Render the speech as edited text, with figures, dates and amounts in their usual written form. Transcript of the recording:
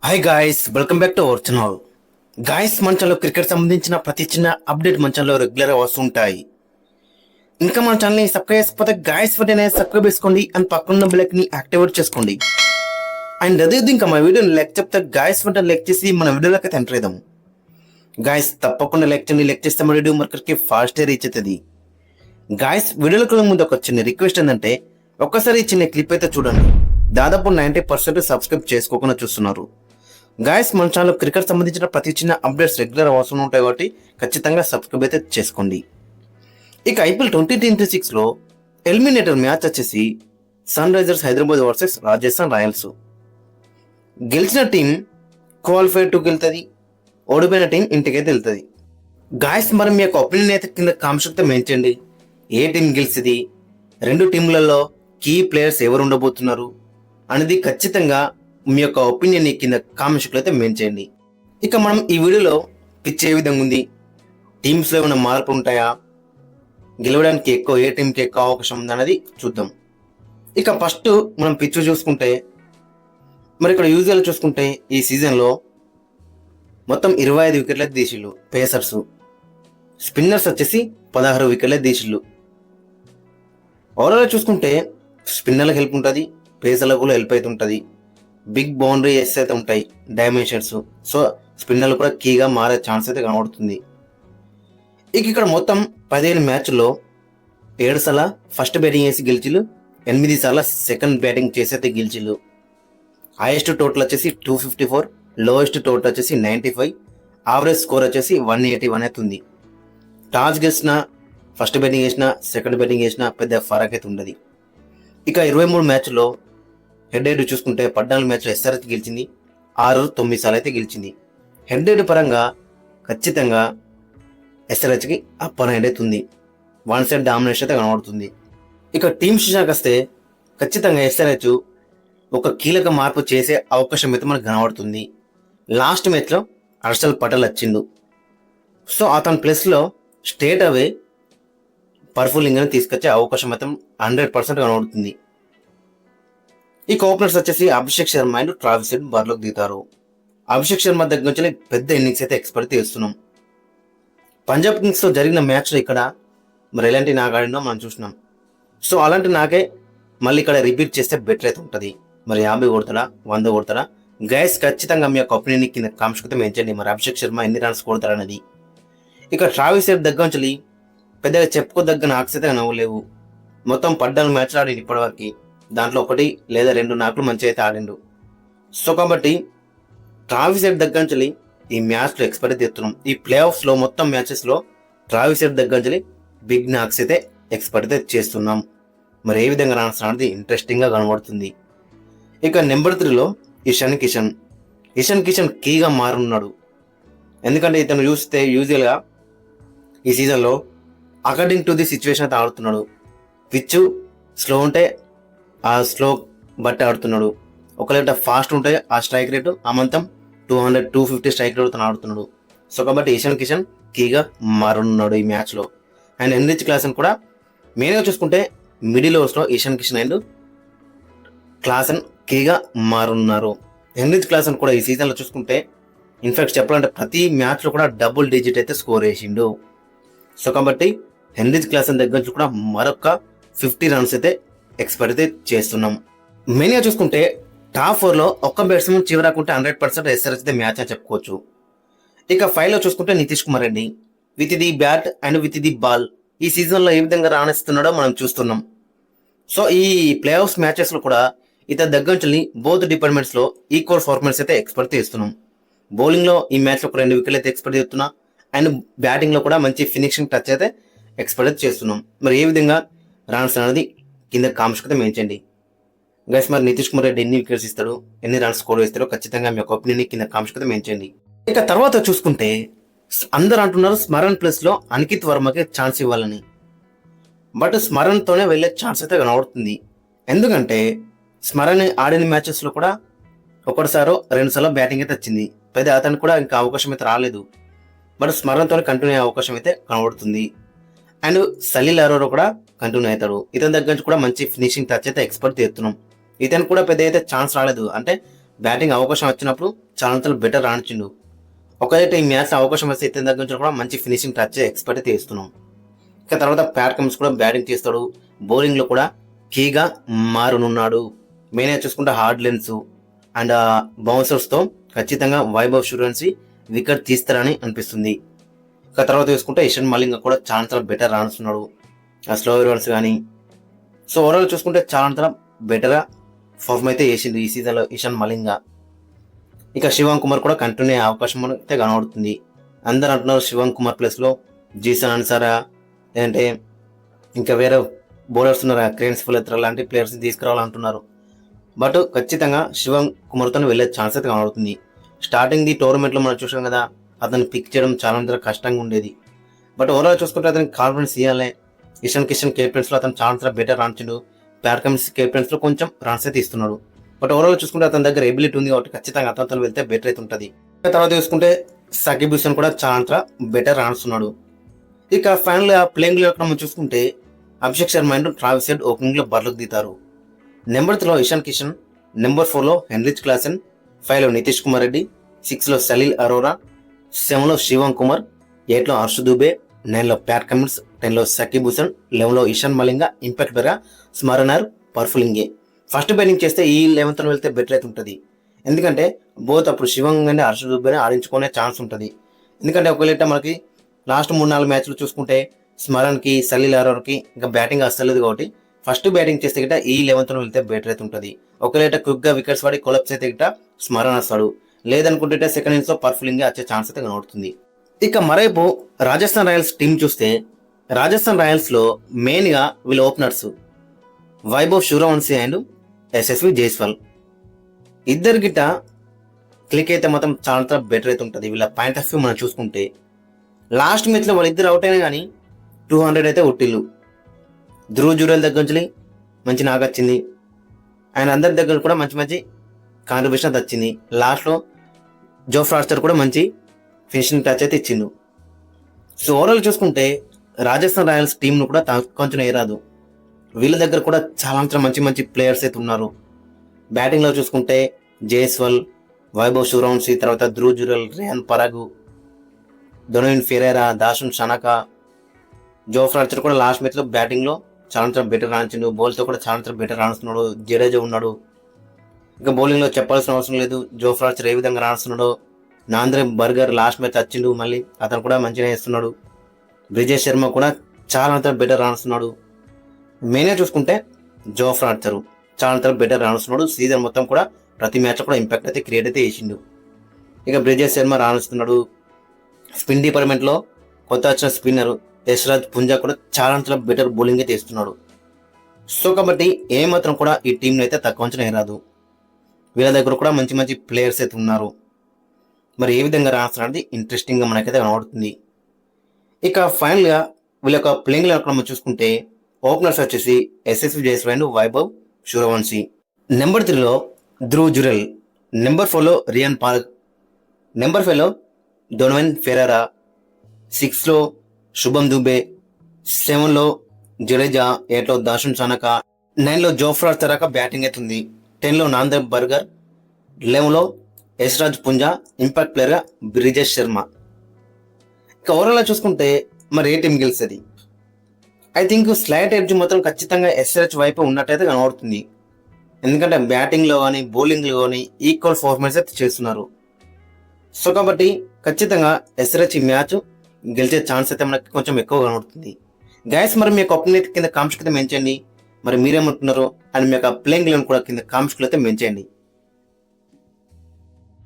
Hi guys, welcome back to our channel. Guys, మన ఛానల్లో cricket సంబంధించిన ప్రతి చిన్న అప్డేట్ మన ఛానల్లో రెగ్యులర్గా వస్తుంటాయి. ఇంకా మన ఛానల్ని సబ్స్క్రైబ్ చేసుకోకపోతే గాయస్ వెంటనే సబ్స్క్రైబ్ చేసుకోండి అండ్ పక్కన బెల్ ఐకాన్ని యాక్టివేట్ చేసుకోండి. అండ్ అదే ఇంకా మా వీడియోని లైక్ చెప్తే గాయస్ వెంటనే లైక్ చేసి మన వీడియోలోకి ఎంటర్ అవుదాం. గాయస్ తప్పకుండా లైక్ చేయండి. లైక్ చేస్తే మన వీడియో మార్కెట్కి ఫాస్ట్ రీచ్ అవుతుంది. గాయస్, వీడియోలోకి ముందు ఒక చిన్న రిక్వెస్ట్ ఏంటంటే ఒక్కసారి ఈ చిన్న క్లిప్ అయితే చూడండి. దాదాపు 90% సబ్స్క్రైబ్ చేసుకోకుండా చూస్తున్నారు. గాయస్, మన ఛానల్ క్రికెట్ సంబంధించిన ప్రతి చిన్న అప్డేట్స్ రెగ్యులర్ అవసరం ఉంటాయి కాబట్టి ఖచ్చితంగా సబ్స్క్రైబ్ అయితే చేసుకోండి. ఇక ఐపీఎల్ 2026లో ఎలిమినేటర్ మ్యాచ్ వచ్చేసి Sunrisers Hyderabad versus Rajasthan Royals. గెలిచిన టీం క్వాలిఫైడ్ టు వెళ్తుంది, ఓడిపోయిన టీం ఇంటికైతే వెళ్తుంది. గాయస్, మరి మీ యొక్క ఒపీనియన్ అయితే కింద కామెంట్స్ మెయించండి. ఏ టీం గెలిచింది, రెండు టీంలలో కీ ప్లేయర్స్ ఎవరు ఉండబోతున్నారు అనేది ఖచ్చితంగా మీ యొక్క ఒపీనియన్ కింద కామెంట్స్లో అయితే మెయిన్ చేయండి. ఇక మనం ఈ వీడియోలో పిచ్ ఏ విధంగా ఉంది, టీమ్స్లో ఏమైనా మార్పులు ఉంటాయా, గెలవడానికి ఏ టీంకి ఎక్కువ అవకాశం ఉంది అనేది చూద్దాం. ఇక ఫస్ట్ మనం పిచ్ చూసుకుంటే, మరి ఇక్కడ యూజువల్ చూసుకుంటే ఈ సీజన్లో మొత్తం 25 వికెట్ల తీసిళ్ళు పేసర్స్. స్పిన్నర్స్ వచ్చేసి 16 వికెట్ల తీసిళ్ళు. ఓవరాల్ చూసుకుంటే స్పిన్నర్లకు హెల్ప్ ఉంటుంది, పేసర్లకు కూడా హెల్ప్ అయితే ఉంటుంది. బిగ్ బౌండరీ అయితే ఉంటాయి డైమెన్షన్స్. సో స్పిన్నర్లు కూడా కీగా మారే ఛాన్స్ అయితే కనబడుతుంది. ఇక ఇక్కడ మొత్తం 15 మ్యాచ్ల్లో 7 సార్లు ఫస్ట్ బ్యాటింగ్ చేసి గెలిచిళ్ళు, 8 సార్లు సెకండ్ బ్యాటింగ్ చేసి అయితే గెలిచిళ్ళు. హైయెస్ట్ టోటల్ వచ్చేసి 254, లోయెస్ట్ టోటల్ వచ్చేసి 95, యావరేజ్ స్కోర్ వచ్చేసి 181 అవుతుంది. టాస్ గెలిచిన, ఫస్ట్ బ్యాటింగ్ చేసిన, సెకండ్ బ్యాటింగ్ చేసిన పెద్ద ఫరక్ అయితే ఉండదు. ఇక 23 మ్యాచ్లో హెడ్ హెడ్ చూసుకుంటే 14 మ్యాచ్లో ఎస్ఆర్హెచ్ గెలిచింది, 9 సార్లు అయితే గెలిచింది. హెడ్ హెడ్ పరంగా ఖచ్చితంగా ఎస్ఆర్హెచ్కి అప్పర్ హెడ్ అవుతుంది, వన్ సైడ్ డామినేషన్ అయితే కనబడుతుంది. ఇక టీమ్స్ విషయానికి వస్తే ఖచ్చితంగా ఎస్ఆర్హెచ్ ఒక కీలక మార్పు చేసే అవకాశం అయితే మనకు కనబడుతుంది. లాస్ట్ మ్యాచ్లో హర్షల్ పటేల్ వచ్చిండు. సో అతని ప్లేస్లో స్టేట్ అవే పర్ఫుల్ ఇంగ్ని తీసుకొచ్చే అవకాశం అయితే 100% కనబడుతుంది. ఇక ఓపెనర్స్ వచ్చేసి Abhishek Sharma and Travis head బరిలోకి దిగుతారు. అభిషేక్ శర్మ దగ్గర నుంచి పెద్ద ఇన్నింగ్స్ అయితే ఎక్స్పెక్ట్ చేస్తున్నాం. పంజాబ్ కింగ్స్తో జరిగిన మ్యాచ్లో ఇక్కడ మరి ఎలాంటి నాక్ ఆడినో మనం చూసినాం. సో అలాంటి నాకే మళ్ళీ ఇక్కడ రిపీట్ చేస్తే బెటర్ అయితే ఉంటుంది. మరి 50 కొడతాడా, 100 కొడతాడా? గైస్ ఖచ్చితంగా మీ యొక్క ఒపీనియన్ కింద కామెంట్స్ మెయించండి. మరి అభిషేక్ శర్మ ఎన్ని రన్స్ కొడతారనేది. ఇక ట్రావిస్ హెడ్ దగ్గర నుంచి పెద్దగా చెప్పుకోదగ్గ నాక్స్ అయితే నవ్వలేవు. మొత్తం 14 మ్యాచ్లు ఆడింది ఇప్పటివరకు, దాంట్లో 1 లేదా 2 నాకులు మంచిగా అయితే ఆడిండు. సో కాబట్టి ట్రావిస్ హెడ్ దగ్గర నుంచి ఈ మ్యాచ్లో ఎక్స్పెక్ట్ చేస్తున్నాం. ఈ ప్లే ఆఫ్స్లో మొత్తం మ్యాచెస్లో ట్రావిస్ హెడ్ దగ్గర నుంచి బిగ్ నాక్స్ అయితే ఎక్స్పెక్ట్ అయితే చేస్తున్నాం. మరి ఏ విధంగా రాణిస్తున్నది ఇంట్రెస్టింగ్గా కనబడుతుంది. ఇక నెంబర్ 3లో ఇషాన్ కిషన్ కీగా మారున్నాడు. ఎందుకంటే ఇతను చూస్తే యూజువల్గా ఈ సీజన్లో అకార్డింగ్ టు ది సిచ్యువేషన్ అయితే ఆడుతున్నాడు. పిచ్ స్లో ఉంటే ఆ స్లో బట్టి ఆడుతున్నాడు, ఒకవేళ ఫాస్ట్ ఉంటే ఆ స్ట్రైక్ రేటు అమంతం 200-250 స్ట్రైక్ రేట్ ఆడుతున్నాడు. సో కాబట్టి ఇషాన్ కిషన్ కీగా మారున్నాడు ఈ మ్యాచ్లో. అండ్ హెన్రిచ్ క్లాసన్ కూడా మెయిన్గా చూసుకుంటే మిడిల్ ఓవర్స్లో ఇషాన్ కిషన్ అండ్ క్లాసన్ కీగా మారున్నారు. హెన్రిచ్ క్లాసన్ కూడా ఈ సీజన్లో చూసుకుంటే ఇన్ఫాక్ట్ చెప్పాలంటే ప్రతి మ్యాచ్లో కూడా డబుల్ డిజిట్ అయితే స్కోర్ చేసిండు. సో కాబట్టి హెన్రిచ్ క్లాసన్ దగ్గర నుంచి కూడా మరొక 50 రన్స్ అయితే ఎక్స్పెక్ట్ అయితే చేస్తున్నాం. మెయిన్గా చూసుకుంటే టాప్ 4లో ఒక్క బ్యాట్స్మెన్ చివరాకుంటే 100% ఎస్ఆర్హెచ్ అయితే మ్యాచ్ అని చెప్పుకోవచ్చు. ఇక 5లో చూసుకుంటే Nitish Kumar Reddy with the bat and with the ball ఈ సీజన్లో ఏ విధంగా రాణిస్తున్నాడో మనం చూస్తున్నాం. సో ఈ ప్లే ఆఫ్స్ మ్యాచెస్లో కూడా ఇతని దగ్గర నుంచి బోత్ డిపార్ట్మెంట్స్లో ఈక్వల్ పర్ఫార్మెన్స్ అయితే ఎక్స్పెక్ట్ చేస్తున్నాం. బౌలింగ్లో ఈ మ్యాచ్లో ఒక 2 వికెట్లు అయితే ఎక్స్పెక్ట్ చేస్తున్నా, అండ్ బ్యాటింగ్లో కూడా మంచి ఫినిషింగ్ టచ్ అయితే ఎక్స్పెక్ట్ చేస్తున్నాం. మరి ఏ విధంగా రన్స్ అనేది కింద కామెంట్స్ అయితే మెయించండి. గైస్, మరి నితీష్ కుమార్ రెడ్డి ఎన్ని వికెట్స్ ఇస్తాడు, ఎన్ని రన్స్ స్కోర్ వేస్తాడో ఖచ్చితంగా మీ యొక్క ఒపీనియన్ కింద కామెంట్స్ అయితే మెయించండి. ఇక తర్వాత చూసుకుంటే అందరూ అంటున్నారు స్మరణ్ ప్లేస్లో అనికిత్ వర్మకి ఛాన్స్ ఇవ్వాలని. బట్ స్మరణ్తోనే వెళ్ళే ఛాన్స్ అయితే కనబడుతుంది. ఎందుకంటే స్మరణ్ ఆడిన మ్యాచెస్లో కూడా 1 సారో 2 సార్లు బ్యాటింగ్ అయితే వచ్చింది. పెద్ద అతనికి కూడా ఇంకా అవకాశం అయితే రాలేదు. బట్ స్మరణ్తోనే కంటిన్యూ అయ్యే అవకాశం అయితే కనబడుతుంది. అండ్ సలీల్ అరోరా కూడా కంటిన్యూ అవుతాడు. ఇతని దగ్గర నుంచి కూడా మంచి ఫినిషింగ్ టచ్ అయితే ఎక్స్పెక్ట్ చేస్తున్నాం. ఇతను కూడా పెద్ద అయితే ఛాన్స్ రాలేదు, అంటే బ్యాటింగ్ అవకాశం వచ్చినప్పుడు చాలా బెటర్ రాణించిండు. ఒకవేళ ఈ మ్యాచ్ అవకాశం వస్తే ఇతని దగ్గర నుంచి కూడా మంచి ఫినిషింగ్ టచ్ ఎక్స్పర్ట్ అయితే ఇస్తున్నాం. ఇక తర్వాత ప్యాట్ కమిన్స్ కూడా బ్యాటింగ్ చేస్తాడు, బౌలింగ్లో కూడా కీగా మారనున్నాడు. మెయిన్గా చూసుకుంటే హార్డ్ లెన్స్ అండ్ బౌన్సర్స్తో ఖచ్చితంగా వైభవ్ సూర్యవంశీ వికెట్ తీస్తారని అనిపిస్తుంది. ఇక తర్వాత చూసుకుంటే ఇషాన్ మలింగ కూడా చాలా బెటర్ రాణిస్తున్నాడు, స్లో రన్స్ కానీ. సో ఓవరాల్ చూసుకుంటే చాలా బెటర్గా పర్ఫార్మ్ అయితే చేసిండు ఈ సీజన్లో ఇషాన్ మలింగ. ఇక శివం కుమార్ కూడా కంటిన్యూ అయ్యే అవకాశం అయితే కనబడుతుంది. అందరూ అంటున్నారు శివం కుమార్ ప్లేస్లో జీసన్ అన్సారా లేదంటే ఇంకా వేరే బౌలర్స్ ఉన్నారు, క్రేన్స్ ఫులెత్రా లాంటి ప్లేయర్స్ని తీసుకురావాలంటున్నారు. బట్ ఖచ్చితంగా శివం కుమార్తో వెళ్ళే ఛాన్స్ అయితే కనబడుతుంది. స్టార్టింగ్ ది టోర్నమెంట్లో మనం చూసాం కదా, అతన్ని పిక్ చేయడం చాలా కష్టంగా ఉండేది. బట్ ఓవరాల్ చూసుకుంటే అతనికి కాన్ఫిడెన్స్ ఇవ్వాలి. ఇషాన్ కిషన్ కెప్టెన్స్లో అతను చాలా బెటర్ రాణించిండు, ప్యాట్ కమిన్స్ కెప్టెన్స్లో కొంచెం రన్స్ అయితే ఇస్తున్నాడు. బట్ ఓవరాల్ చూసుకుంటే అతని దగ్గర ఎబిలిటీ ఉంది కాబట్టి ఖచ్చితంగా అతనితో వెళ్తే బెటర్ అయితే ఉంటుంది. తర్వాత చూసుకుంటే సకిబ్ హుసేన్ కూడా చాలా బెటర్ రాణిస్తున్నాడు. ఇక ఫైనల్ ప్లేయింగ్ మనం చూసుకుంటే Abhishek Sharma and Travis Head opening లో బర్లకు దిగుతారు. నెంబర్ 3లో ఇషాన్ కిషన్, నెంబర్ 4లో హెన్రిచ్ క్లాసెన్, 5లో నితీష్ కుమార్ రెడ్డి, 6లో సలీల్ అరోరా, 7లో శివం కుమార్, 8లో హర్ష్ దుబే, 9లో ప్యాట్ కమిన్స్, 10లో సకిబ్ హుసేన్, 11లో ఇషాన్ మలింగ, ఇంపాక్ట్ బెరా, స్మరణర్, పర్ఫులింగే. ఫస్ట్ బ్యాటింగ్ చేస్తే ఈ 11th వెళ్తే బెటర్ అయితే ఉంటుంది. ఎందుకంటే బోత్ అప్పుడు శివం అండ్ హర్ష దుబేని ఆడించుకునే ఛాన్స్ ఉంటుంది. ఎందుకంటే ఒకవేళ మనకి లాస్ట్ 3-4 మ్యాచ్లు చూసుకుంటే స్మరణ్కి, సలీల్ అరోరాకి ఇంకా బ్యాటింగ్ అస్తలేదు కాబట్టి ఫస్ట్ బ్యాటింగ్ చేస్తే గిట్ట ఈ 11th వెళ్తే బెటర్ అయితే ఉంటుంది. ఒకవేళ క్విక్గా వికెట్స్ పడి కొలప్స్ అయితే గిట్ట స్మరణ్ వస్తాడు, లేదనుకుంటే సెకండ్ ఇన్నింగ్స్లో పర్ఫులింగే వచ్చే ఛాన్స్ అయితే కనబడుతుంది. ఇక మరోవైపు రాజస్థాన్ రాయల్స్ టీం చూస్తే రాజస్థాన్ రాయల్స్లో మెయిన్గా వీళ్ళ ఓపెనర్స్ వైభవ్ సూర్యవంశీ అండ్ యశస్వి జైస్వాల్ ఇద్దరు గిట్ట క్లిక్ అయితే మాత్రం చాలా బెటర్ అయితే ఉంటుంది. వీళ్ళ పాయింట్ ఆఫ్ వ్యూ మనం చూసుకుంటే లాస్ట్ మ్యాచ్లో వాళ్ళిద్దరు అవుట్ అయినా కానీ 200 అయితే ఒట్టిల్లు. ధ్రువ్ జురేల్ దగ్గర నుంచి మంచి నాకు వచ్చింది, ఆయన అందరి దగ్గర కూడా మంచి కాంట్రిబ్యూషన్ వచ్చింది. లాస్ట్లో జోఫ్రా ఆర్చర్ కూడా మంచి ఫినిషింగ్ టచ్ అయితే ఇచ్చిండు. సో ఓవరాల్ చూసుకుంటే రాజస్థాన్ రాయల్స్ టీంను కూడా కొంచెం ఏరాదు. వీళ్ళ దగ్గర కూడా చాలా మంచి ప్లేయర్స్ అయితే ఉన్నారు. బ్యాటింగ్లో చూసుకుంటే జైస్వాల్, వైభవ్ సూర్యవంశీ, తర్వాత Dhruv Jurel, Riyan Parag, Donovan Ferreira, Dasun Shanaka, Jofra Archer కూడా లాస్ట్ మ్యాచ్లో బ్యాటింగ్లో చాలా బెటర్ రాణించిండు, బౌల్తో కూడా చాలా బెటర్ రాణిస్తున్నాడు. జడేజా ఉన్నాడు. ఇంకా బౌలింగ్లో చెప్పాల్సిన అవసరం లేదు, జోఫ్రా ఆర్చర్ ఏ విధంగా రాణిస్తున్నాడు. నాంద్రే బర్గర్ లాస్ట్ మ్యాచ్ వచ్చిండు, మళ్ళీ అతను కూడా మంచిగా వేస్తున్నాడు. బ్రిజేష్ శర్మ కూడా చాలా బెటర్ రాణిస్తున్నాడు. మెయిన్గా చూసుకుంటే జోఫ్రా ఆర్చర్ చాలా బెటర్ రాణిస్తున్నాడు. సీజన్ మొత్తం కూడా ప్రతి మ్యాచ్లో కూడా ఇంపాక్ట్ అయితే క్రియేట్ అయితే చేసిండు. ఇక బ్రిజేష్ శర్మ రాణిస్తున్నాడు. స్పిన్ డిపార్ట్మెంట్లో కొత్త వచ్చిన స్పిన్నర్ యశ్రాజ్ పుంజా కూడా చాలా బెటర్ బౌలింగ్ అయితే ఇస్తున్నాడు. సో కాబట్టి ఏమాత్రం కూడా ఈ టీంని అయితే తక్కువ అంచనా రాదు. వీళ్ళ దగ్గర కూడా మంచి ప్లేయర్స్ అయితే ఉన్నారు. మరి ఏ విధంగా రాస్తున్నది ఇంట్రెస్టింగ్గా మనకైతే కనబడుతుంది. ఇక ఫైనల్గా వీళ్ళ యొక్క ప్లేయింగ్ మనం చూసుకుంటే ఓపెనర్స్ వచ్చేసి యశస్వి జైస్వాల్ అండ్ వైభవ్ సూర్యవంశీ. నెంబర్ 3లో ధ్రువ్ జురేల్, నెంబర్ 4లో రియాన్ పరాగ్, నెంబర్ 5లో డొనోవిన్ ఫెరేరా, 6లో శుభం దుబే, 7లో జడేజా, 8లో దాసున్ షనకా, 9లో జోఫ్రా ఆర్చర్ బ్యాటింగ్ అవుతుంది, 10లో నాంద్రే బర్గర్, 11లో యశ్రాజ్ పుంజా, ఇంపాక్ట్ ప్లేయర్గా బ్రిజేష్ శర్మ. ఇక ఓవరాల్గా చూసుకుంటే మరి ఏ టీం గెలుస్తుంది? ఐ థింక్ స్లైట్ ఎడ్జ్ మాత్రం ఖచ్చితంగా ఎస్ఆర్హెచ్ వైపు ఉన్నట్టయితే కనబడుతుంది. ఎందుకంటే బ్యాటింగ్లో కానీ బౌలింగ్లో కానీ ఈక్వల్ పర్ఫార్మెన్స్ అయితే చేస్తున్నారు. సో కాబట్టి ఖచ్చితంగా ఎస్ఆర్హెచ్ ఈ మ్యాచ్ గెలిచే ఛాన్స్ అయితే మనకి కొంచెం ఎక్కువ కనబడుతుంది. గైస్ మరి మీ యొక్క ఒపీనియన్ కింద కామెంట్స్ అయితే మెంచండి. మరి మీరేమంటున్నారో అండ్ మీ యొక్క ప్లేయింగ్ లెవెన్ కూడా కింద కామెంట్స్ అయితే మెంచండి.